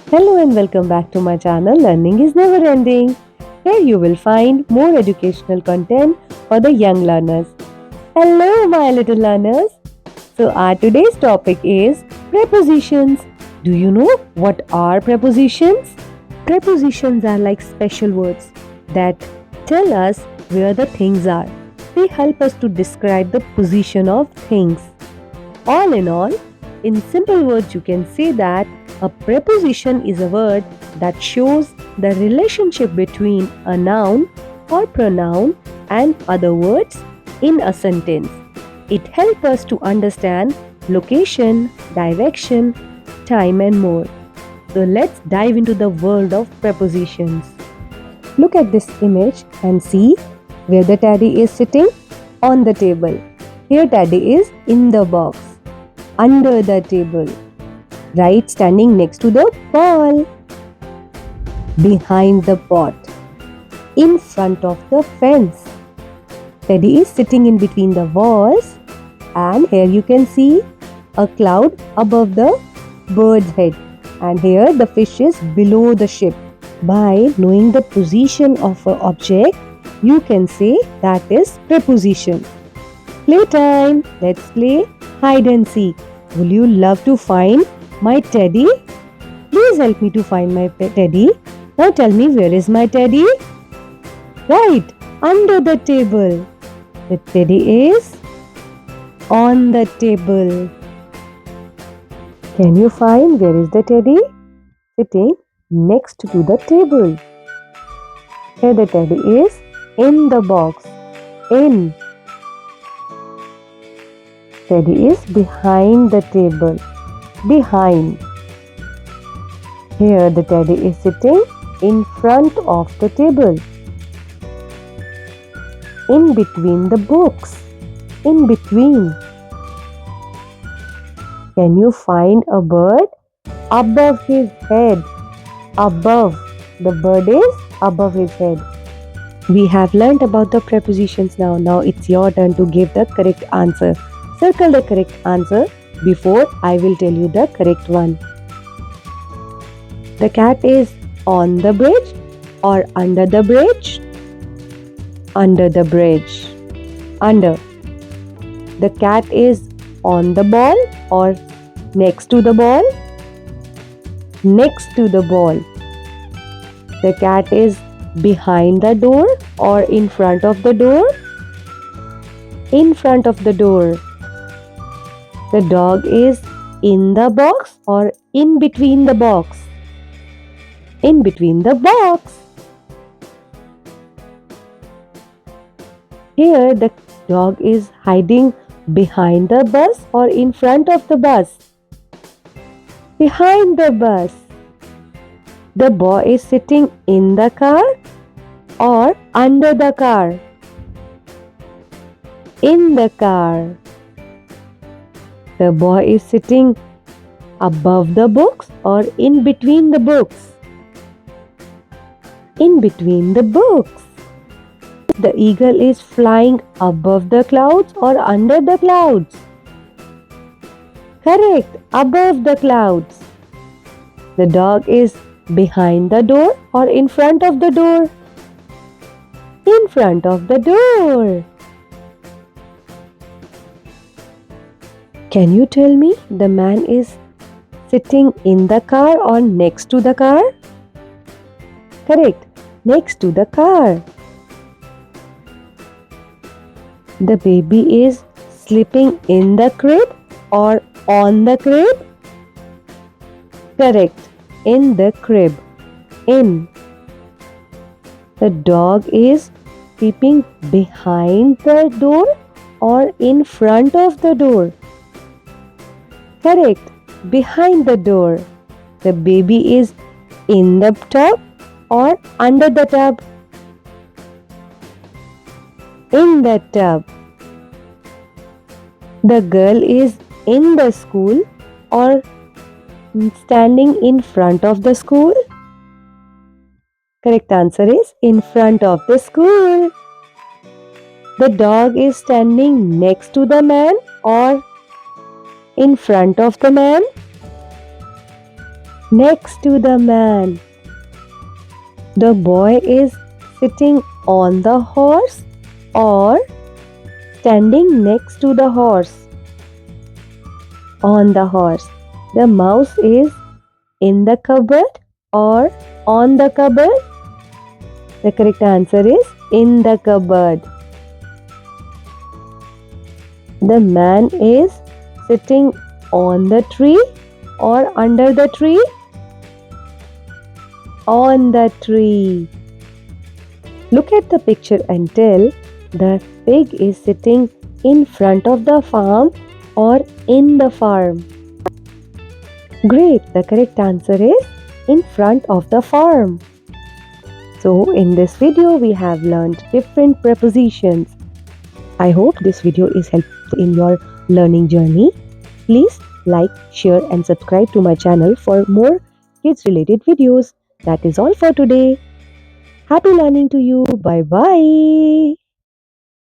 Hello and welcome back to my channel Learning is Never Ending. Here you will find more educational content for the young learners. Hello my little learners. So our today's topic is prepositions. Do you know what are prepositions? Prepositions are like special words that tell us where the things are. They help us to describe the position of things. All in all, in simple words, you can say that a preposition is a word that shows the relationship between a noun or pronoun and other words in a sentence. It helps us to understand location, direction, time, and more. So let's dive into the world of prepositions. Look at this image and see where the teddy is sitting on the table. Here, teddy is in the box, under the table, right standing next to the ball, behind the pot, in front of the fence. Teddy is sitting in between the walls, and here you can see a cloud above the bird's head, and here the fish is below the ship. By knowing the position of an object, you can say that is preposition. Playtime. Let's play hide and seek. Will you love to find my teddy? Please help me to find my teddy. Now tell me, where is my teddy? Right, under the table. The teddy is on the table. Can you find where is the teddy? Sitting next to the table. Here the teddy is in the box. In. Teddy is behind the table. Behind. Here the teddy is sitting in front of the table. In between the books. In between. Can you find a bird? Above his head. Above. The bird is above his head. We have learnt about the prepositions now. Now it's your turn to give the correct answer. Circle the correct answer before I will tell you the correct one. The cat is on the bridge or under the bridge? Under the bridge. Under. The cat is on the ball or next to the ball? Next to the ball. The cat is behind the door or in front of the door? In front of the door. The dog is in the box or in between the box? In between the box. Here the dog is hiding behind the bus or in front of the bus? Behind the bus. The boy is sitting in the car or under the car? In the car. The boy is sitting above the books or in between the books? In between the books. The eagle is flying above the clouds or under the clouds? Correct, above the clouds. The dog is behind the door or in front of the door? In front of the door. Can you tell me the man is sitting in the car or next to the car? Correct, next to the car. The baby is sleeping in the crib or on the crib? Correct, in the crib. In. The dog is sleeping behind the door or in front of the door? Correct, behind the door. The baby is in the tub or under the tub? In the tub. The girl is in the school or standing in front of the school? Correct answer is in front of the school. The dog is standing next to the man or in front of the man? Next to the man. The boy is sitting on the horse or standing next to the horse. On the horse. The mouse is in the cupboard or on the cupboard. The correct answer is in the cupboard. The man is sitting on the tree or under the tree. On the tree. Look at the picture and tell the pig is sitting in front of the farm or in the farm. Great, the correct answer is in front of the farm. So in this video we have learned different prepositions. I hope this video is helpful in your learning journey. Please like, share and subscribe to my channel for more kids related videos. That is all for today. Happy learning to you. Bye bye.